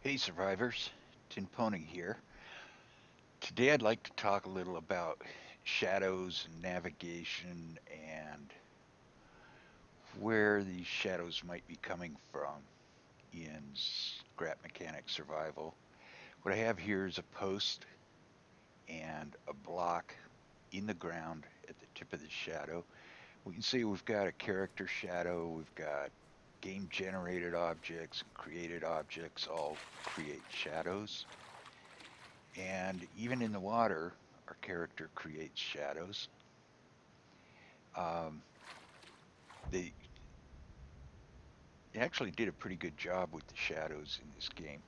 Hey survivors, Tin Pony here. Today I'd like to talk a little about shadows and navigation and where these shadows might be coming from in scrap mechanic survival. What I have here is a post and a block in the ground at the tip of the shadow. We can see we've got a character shadow, we've got game generated objects and created objects all create shadows. And even in the water, our character creates shadows. Um, they actually did a pretty good job with the shadows in this game,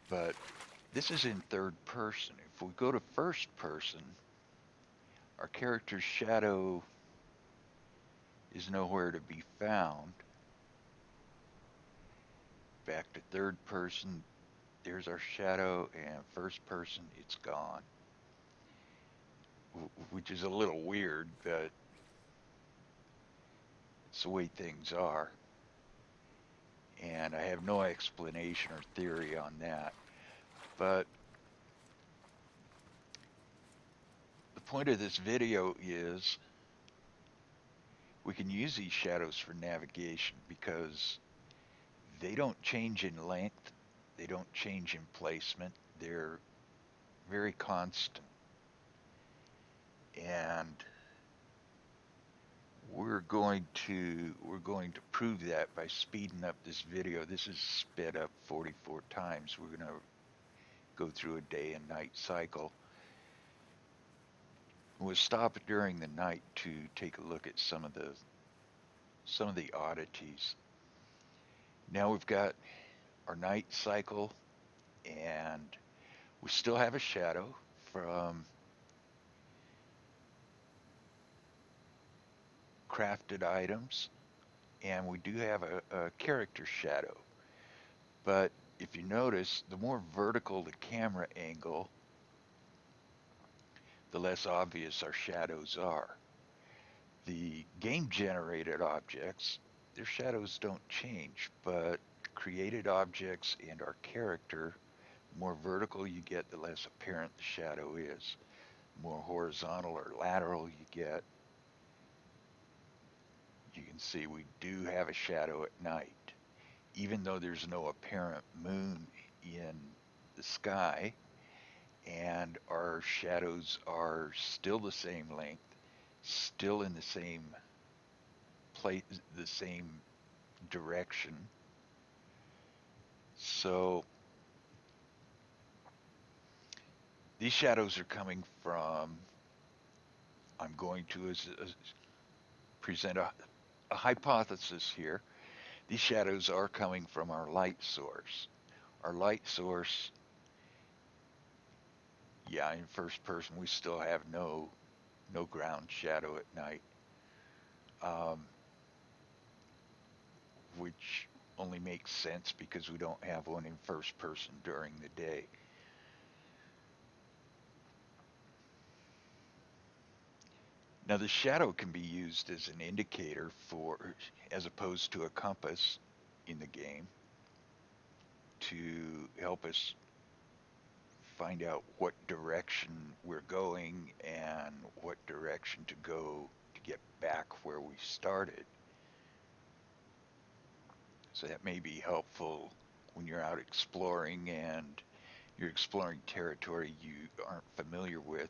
but this is in third person. If we go to first person, our character's shadow is nowhere to be found. Back to third person, there's our shadow, and first person, it's gone, which is a little weird, but it's the way things are. And I have no explanation or theory on that. But the point of this video is we can use these shadows for navigation because they don't change in length, they don't change in placement, they're very constant. And we're going to prove that by speeding up this video. This is sped up 44 times. We're going to go through a day and night cycle. We'll stop during the night to take a look at some of the oddities. Now we've got our night cycle, and we still have a shadow from crafted items, and we do have a character shadow. But if you notice, the more vertical the camera angle, the less obvious our shadows are. The game generated objects, their shadows don't change, but created objects and our character, the more vertical you get, the less apparent the shadow is. The more horizontal or lateral you get, you can see we do have a shadow at night. Even though there's no apparent moon in the sky, and our shadows are still the same length, still in the same place, the same direction. So these shadows are coming from, I'm going to present a hypothesis here. These shadows are coming from our light source. Our light source, yeah, in first person, we still have no ground shadow at night, um, which only makes sense because we don't have one in first person during the day. Now, the shadow can be used as an indicator for, as opposed to a compass in the game, to help us find out what direction we're going and what direction to go to get back where we started. So that may be helpful when you're out exploring and you're exploring territory you aren't familiar with.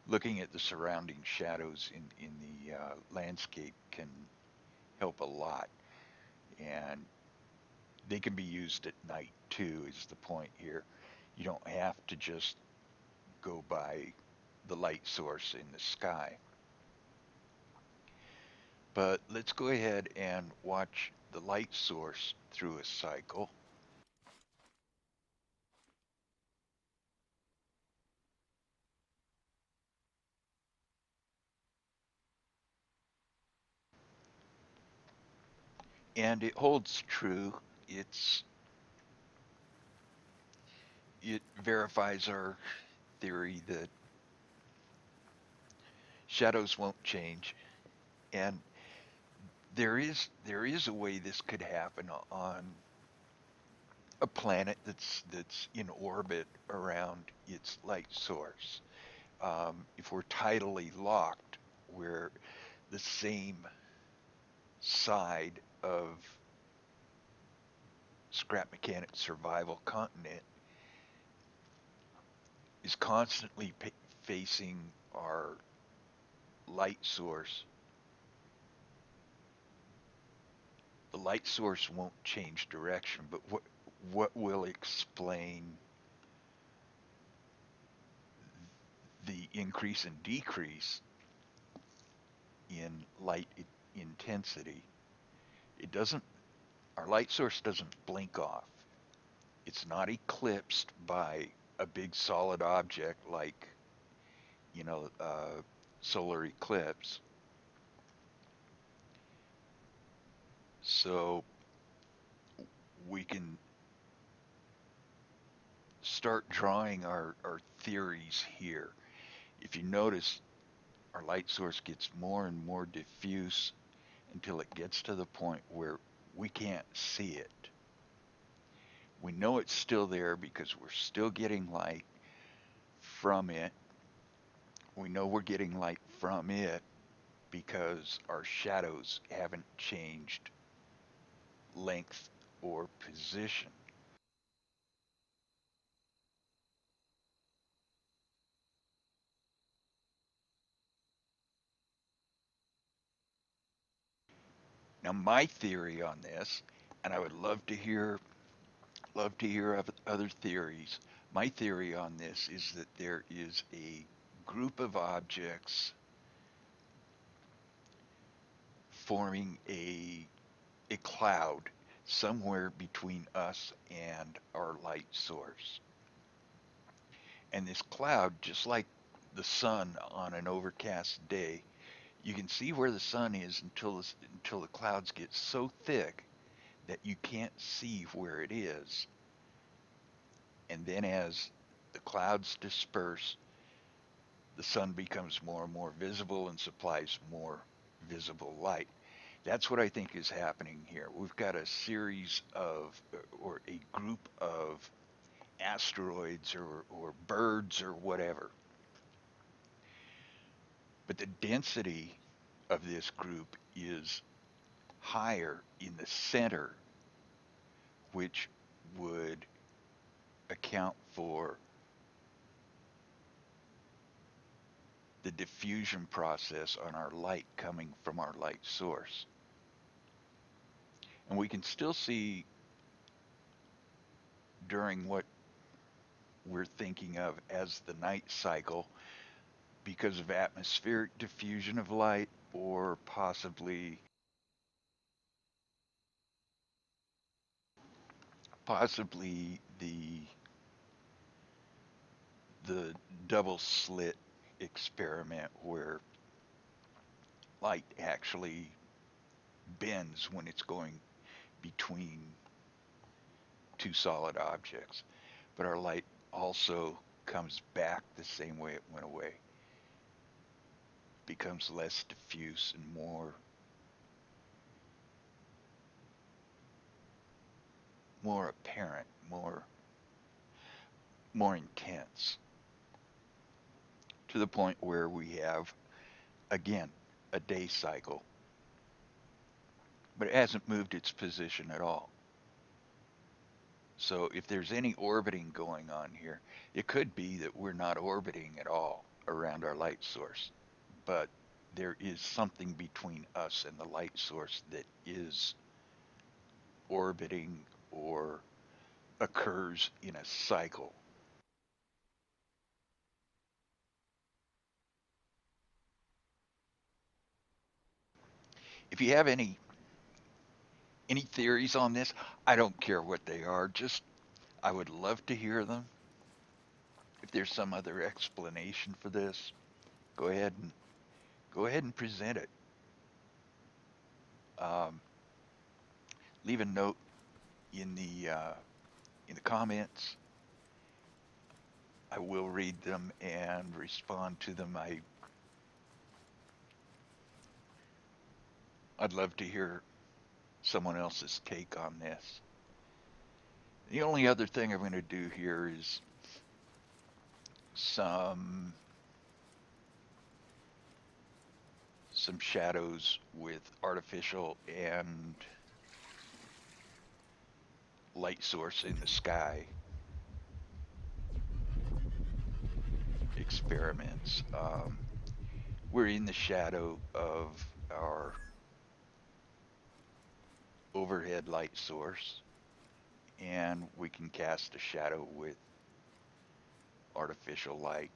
Looking at the surrounding shadows in the landscape can help a lot. And they can be used at night too, is the point here. You don't have to just go by the light source in the sky. But let's go ahead and watch the light source through a cycle. And it holds true. It verifies our theory that shadows won't change. And there is a way this could happen on a planet that's in orbit around its light source. If we're tidally locked, we're the same side of scrap mechanic survival continent is constantly facing our light source. The light source won't change direction, but what will explain the increase and decrease in light intensity? It doesn't. Our light source doesn't blink off. It's not eclipsed by a big solid object like you know solar eclipse. So we can start drawing our theories here. If you notice, our light source gets more and more diffuse until it gets to the point where we can't see it. We know it's still there because we're still getting light from it. We know we're getting light from it because our shadows haven't changed length or position. Now, my theory on this, and I would love to hear of other theories. My theory on this is that there is a group of objects forming a cloud somewhere between us and our light source. And this cloud, just like the sun on an overcast day, you can see where the sun is until the clouds get so thick that you can't see where it is. And then as the clouds disperse, the sun becomes more and more visible and supplies more visible light. That's what I think is happening here. We've got a series of, or a group of asteroids or birds or whatever. But the density of this group is higher in the center, which would account for the diffusion process on our light coming from our light source. And we can still see during what we're thinking of as the night cycle because of atmospheric diffusion of light or possibly the double slit experiment where light actually bends when it's going between two solid objects. But our light also comes back the same way it went away, becomes less diffuse and more apparent, more intense, to the point where we have again a day cycle, but it hasn't moved its position at all. So if there's any orbiting going on here, it could be that we're not orbiting at all around our light source, but there is something between us and the light source that is orbiting or occurs in a cycle. If you have any theories on this, I don't care what they are, just I would love to hear them. If there's some other explanation for this, go ahead and go ahead and present it. Um, leave a note in the comments. I will read them and respond to them. I'd love to hear someone else's take on this. The only other thing I'm going to do here is some some shadows with artificial and light source in the sky experiments. We're in the shadow of our overhead light source, and we can cast a shadow with artificial light.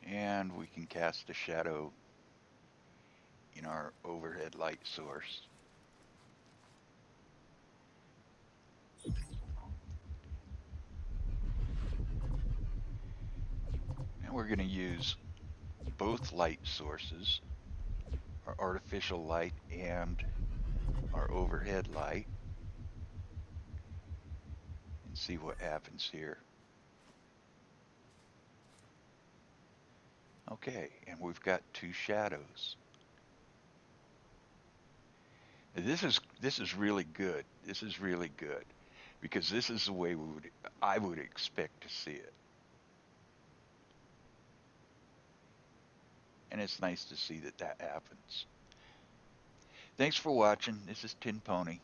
And we can cast a shadow in our overhead light source. And we're going to use both light sources, our artificial light and our overhead light, and see what happens here. Okay, and we've got two shadows. This is really good. This is really good because this is the way I would expect to see it. And it's nice to see that that happens. Thanks for watching. This is Tin Pony.